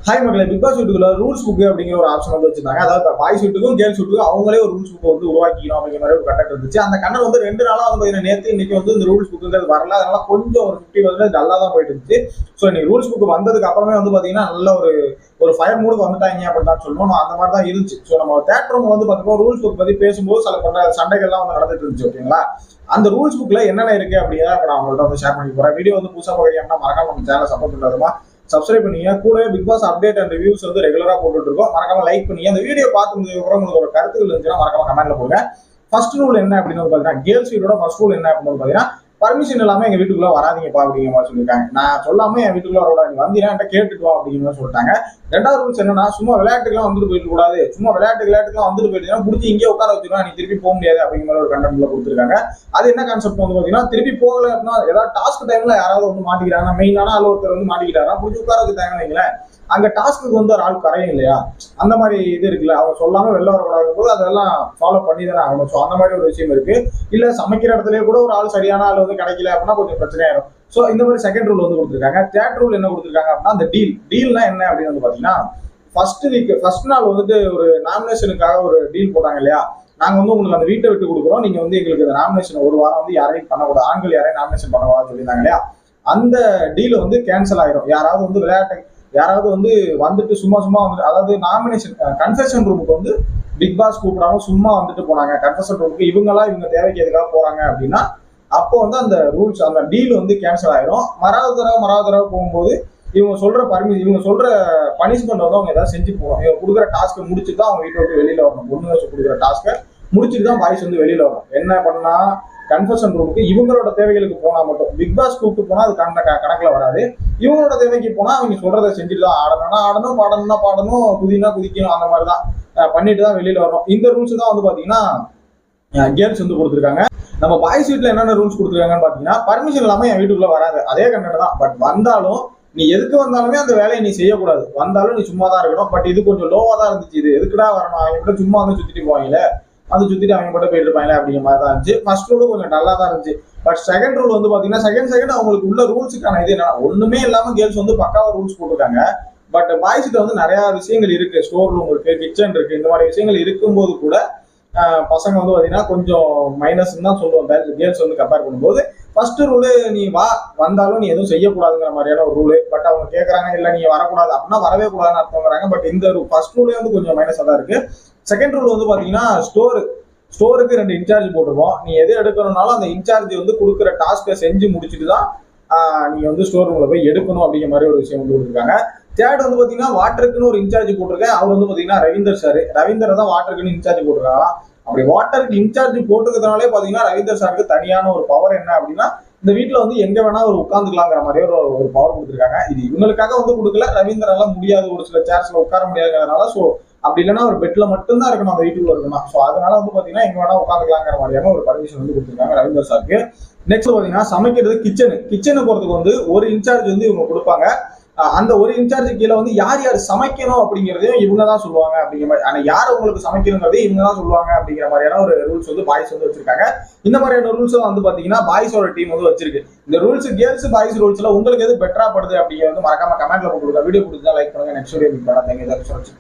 Hi மக்களே, big pass வீட்டுக்குள்ள rules book அப்படிங்கிற ஒரு ஆப்ஷன் வந்து வச்சிருந்தாங்க. அதாவது பாய்ஸ் வீட்டுக்கும் கேர்ள்ஸ் வீட்டுக்கும் அவங்களே ஒரு ரூல்ஸ் புக் வந்து உருவாக்கிக்கணும் அப்படிங்கிற மாதிரி ஒரு கண்டக்ட் இருந்துச்சு. அந்த கண்டக்ட் வந்து 2 நாளா வந்து நேற்று இன்னைக்கு வந்து இந்த ரூல்ஸ் புக்குங்கிறது வரல. அதனால கொஞ்சம் ஒரு 50% டல்லா தான் போயிட்டு இருந்துச்சு. ஸோ இன்னைக்கு ரூல்ஸ் புக் வந்ததுக்கு அப்புறமே வந்து பாத்தீங்கன்னா நல்ல ஒரு ஃபயர் மூடுக்கு வந்துட்டாங்க அப்படின்னு தான் சொல்லணும். அந்த மாதிரி தான் இருந்துச்சு. ஸோ நம்ம தேட்டர் ரூம் வந்து பார்த்தீங்கன்னா ரூல்ஸ் புக் பத்தி பேசும்போது சில சண்டைகள்லாம் வந்து நடந்துட்டு இருந்துச்சு. ஓகேங்களா, அந்த ரூல்ஸ் புக்ல என்னென்ன இருக்கு அப்படிங்கிறத நான் உங்கள்கிட்ட வந்து ஷேர் பண்ணி போறேன். வீடியோ வந்து புதுசாக பார்க்கறீங்கன்னா மறக்காம நம்ம சேனலை சப்போர்ட் பண்ணுறதுமா சப்ஸ்கிரைப் பண்ணீங்க. கூடவே Bigg Boss update and reviews வந்து ரெகுலரா போட்டுட்டு இருக்கோம். மறக்காம லைக் பண்ணீங்க. அந்த வீடியோ பார்த்து உங்களுக்கு ஒரு கருத்துக்கள் இருந்துச்சுன்னா மறக்காம கமெண்ட்ல போடுங்க. ஃபர்ஸ்ட் ரூல் என்ன அப்படின்னு பாத்தீங்கன்னா, கேர்ள்ஸ் வீட்டோட ஃபர்ஸ்ட் ரூல் என்ன அப்படின்னு பாத்தீங்கன்னா, பர்மிஷன் இல்லாம எங்க வீட்டுக்குள்ள வராதீங்கப்பா அப்படிங்கிற மாதிரி சொல்லியிருக்காங்க. நான் சொல்லாம என் வீட்டுக்குள்ள வரக்கூடாது, நீ வந்தீங்கன்னா கேட்டுட்டு வா அப்படிங்கிற மாதிரி சொல்லிட்டாங்க. ரெண்டாவது ரூல்ஸ் என்னன்னா, சும்மா விளையாட்டுக்கெல்லாம் வந்துட்டு போயிட்டு கூடாது. சும்மா விளையாட்டுக்கெல்லாம் வந்துட்டு போயிட்டீங்கன்னா பிடிச்சி இங்கே உட்கார வச்சுக்கலாம், நீ திருப்பி போக முடியாது அப்படிங்கிற மாதிரி ஒரு கண்டென்ட்ல கொடுத்துருக்காங்க. அது என்ன கான்செப்ட் வந்து பாத்தீங்கன்னா, திருப்பி போகல அப்படின்னா ஏதாவது டாஸ்க் டைம்ல யாராவது வந்து மாட்டிக்கிறாங்க, மெயினான ஆள் ஒருத்தர் வந்து மாட்டிக்கிட்டாரா பிடிச்சி உட்கார வச்சுட்டாங்கன்னு வைங்களேன், அங்க டாஸ்க்கு வந்து ஒரு ஆள் கரையும் இல்லையா, அந்த மாதிரி இது இருக்குல்ல, அவங்க சொல்லாம வெளில வரக்கூடாது போது அதெல்லாம் ஃபாலோ பண்ணி தானே ஆகணும். ஸோ அந்த மாதிரி ஒரு விஷயம் இருக்கு. இல்ல சமைக்கிற இடத்துலயே கூட ஒரு ஆள் சரியான ஆள் வந்து கிடைக்கல அப்படின்னா கொஞ்சம் பிரச்சனையாயிரும். ஸோ இந்த மாதிரி செகண்ட் ரூல் வந்து கொடுத்துருக்காங்க. தேர்ட் ரூல் என்ன கொடுத்துருக்காங்க அப்படின்னா, அந்த டீல்னா என்ன அப்படின்னு வந்து பாத்தீங்கன்னா, ஃபர்ஸ்ட் நாள் வந்துட்டு ஒரு நாமினேஷனுக்காக ஒரு டீல் போட்டாங்க இல்லையா, நாங்க வந்து உங்களுக்கு அந்த வீட்டை விட்டு கொடுக்குறோம், நீங்க வந்து எங்களுக்கு இந்த நாமினேஷன் ஒரு வாரம் வந்து யாரையும் பண்ணக்கூடாது, ஆண்கள் யாரையும் நாமினேஷன் பண்ணக்கூடாதுன்னு சொல்லியிருந்தாங்க இல்லையா, அந்த டீல் வந்து கேன்சல் ஆயிரும். யாராவது வந்து யாராவது வந்து வந்துட்டு சும்மா வந்துட்டு, அதாவது நாமினேஷன் கன்ஃபெஷன் ரூமுக்கு வந்து பிக் பாஸ் கூப்பிடாம சும்மா வந்துட்டு போனாங்க கன்ஃபெஷன் ரூமுக்கு, இவங்க தேவைக்கு எதுக்காக போறாங்க அப்படின்னா, அப்போ வந்து அந்த ரூல்ஸ் அந்த டீல் வந்து கேன்சல் ஆயிரும். மறாவது தடவை போகும்போது இவங்க சொல்ற பனிஷ்மெண்ட் வந்து அவங்க ஏதாவது செஞ்சு போகணும். இவங்க கொடுக்குற டாஸ்க்கை முடிச்சுட்டு தான் அவங்க வீட்டை விட்டு வெளியில வரணும். பொண்ணுங்க கொடுக்குற டாஸ்க்கை முடிச்சுட்டு தான் பாய்ஸ் வந்து வெளியில வரணும். என்ன பண்ணா, கன்ஃபெஷன் ரூமுக்கு இவங்களோட தேவைகளுக்கு போனா மட்டும், பிக் பாஸ் கூப்பிட்டு போனா அது கணக்குல வராது. இவங்களோட தேவைக்கு போனா அவங்க சொல்றதை செஞ்சுட்டு தான் ஆடணும், பாடணும், குதிக்கணும், அந்த மாதிரி தான் பண்ணிட்டு தான் வெளியில வரணும். இந்த ரூல்ஸ் தான் வந்து பாத்தீங்கன்னா கேர்ள்ஸ் வந்து கொடுத்துருக்காங்க. நம்ம பாய்ஸ் வீட்டுல என்னென்ன ரூல்ஸ் கொடுத்துருக்காங்கன்னு பாத்தீங்கன்னா, பர்மிஷன் இல்லாம என் வீட்டுக்குள்ள வராது, அதே கண்டென்ட் தான். பட் வந்தாலும் நீ எதுக்கு வந்தாலுமே அந்த வேலையை நீ செய்யக்கூடாது. வந்தாலும் நீ சும்மா தான் இருக்கணும். பட் இது கொஞ்சம் லோவா தான் இருந்துச்சு. இது எதுக்குடா வரணும், அவங்க கூட சும்மா வந்து சுத்திட்டு போவாங்களே, வந்து சுத்திட்டு அவங்க மட்டும் போயிட்டு இருப்பாங்களே அப்படிங்கிற மாதிரி தான் இருந்துச்சு. ஃபர்ஸ்ட் ரூலும் கொஞ்சம் நல்லா தான் இருந்துச்சு. பட் செகண்ட் ரூல் வந்து பாத்தீங்கன்னா, செகண்ட் அவங்களுக்கு உள்ள ரூல்ஸுக்கான இது என்னன்னா, ஒண்ணுமே இல்லாம கேர்ள்ஸ் வந்து பக்காவா ரூல்ஸ் போட்டுருக்காங்க. பட் பாய்ஸ்கிட்ட வந்து நிறைய விஷயங்கள் இருக்கு. ஸ்டோர் ரூம் இருக்கு, கிச்சன் இருக்கு, இந்த மாதிரி விஷயங்கள் இருக்கும்போது கூட பசங்க வந்து பாத்தீங்கன்னா கொஞ்சம் மைனஸ் தான் சொல்லுவோம் கேர்ள்ஸ் வந்து கம்பேர் பண்ணும்போது. ஃபர்ஸ்ட் ரூலு, நீ வந்தாலும் நீ எதுவும் செய்யக்கூடாதுங்கிற மாதிரியான ஒரு ரூலு. பட் அவங்க கேட்கறாங்க இல்ல நீங்க வரக்கூடாது அப்படின்னா வரவே கூடாதுன்னு அர்த்தங்கிறாங்க. பட் இந்த ஃபர்ஸ்ட் ரூலே வந்து கொஞ்சம் மைனஸா தான் இருக்கு. செகண்ட் ரூல் வந்து பாத்தீங்கன்னா, ஸ்டோருக்கு 2 இன்சார்ஜ் போட்டுருவோம். நீ எது எடுக்கணும்னாலும் அந்த இன்சார்ஜ் வந்து கொடுக்குற டாஸ்க்கை செஞ்சு முடிச்சுட்டு தான் நீங்க வந்து ஸ்டோர் ரூம்ல போய் எடுக்கணும் அப்படிங்கிற மாதிரி ஒரு விஷயம் வந்து கொடுத்துருக்காங்க. தேர்ட் வந்து பாத்தீங்கன்னா, வாட்டருக்குன்னு ஒரு இன்சார்ஜ் போட்டிருக்கேன். அவர் வந்து பாத்தீங்கன்னா ரவீந்தர் தான் வாட்டருக்குன்னு இன்சார்ஜ் போட்டிருக்காங்க. அப்படி வாட்டருக்கு இன்சார்ஜ் போட்டுக்கிறதுனாலே பாத்தீங்கன்னா ரவீந்தர் சாருக்கு தனியான ஒரு பவர் என்ன அப்படின்னா, இந்த வீட்டுல வந்து எங்க வேணா ஒரு உட்காந்துக்கலாங்கிற மாதிரி ஒரு பவர் கொடுத்துருக்காங்க. இது இவங்களுக்காக வந்து கொடுக்கல, ரவீந்தரால முடியாது, ஒரு சில சேர்ஸ்ல உட்கார முடியாதுங்கிறதுனால. ஸோ அப்படி இல்லைன்னா ஒரு பெட்ல மட்டும்தான் இருக்கணும், அந்த வீட்டுக்குள்ள இருக்கணும். ஸோ அதனால வந்து பாத்தீங்கன்னா எங்க வேணா உட்காந்துக்கலாங்கிற மாதிரியான ஒரு பர்மிஷன் வந்து கொடுத்துருக்காங்க ரவீந்தர் சாருக்கு. நெக்ஸ்ட் பாத்தீங்கன்னா, சமைக்கிறது கிச்சனு போறதுக்கு வந்து ஒரு இன்சார்ஜ் வந்து இவங்க கொடுப்பாங்க. அந்த ஒரு இன்சார்ஜ் கீழே வந்து யார் சமைக்கணும் அப்படிங்கிறதையும் இவங்க தான் சொல்லுவாங்க அப்படிங்கிற மாதிரி. ஆனா யார் உங்களுக்கு சமைக்கணுங்கிறதையும் இவங்க தான் சொல்லுவாங்க அப்படிங்கிற மாதிரியான ஒரு ரூல்ஸ் வந்து பாய்ஸ் வந்து வச்சிருக்காங்க. இந்த மாதிரியான ரூல்ஸ் வந்து பாத்தீங்கன்னா பாய்ஸோட டீம் வந்து வச்சிருக்கு. இந்த ரூல்ஸ் கேர்ள்ஸ் பாய்ஸ் ரூல்ஸ்ல உங்களுக்கு எது பெட்டரா படுது அப்படிங்கிறது வந்து மறக்காம கமெண்ட்ல போட்டுருங்க. வீடியோ பிடிச்சா லைக் பண்ணுங்க. நெக்ஸ்ட் வீடியோ மீட் பண்ணலாம். தேங்க்யூ.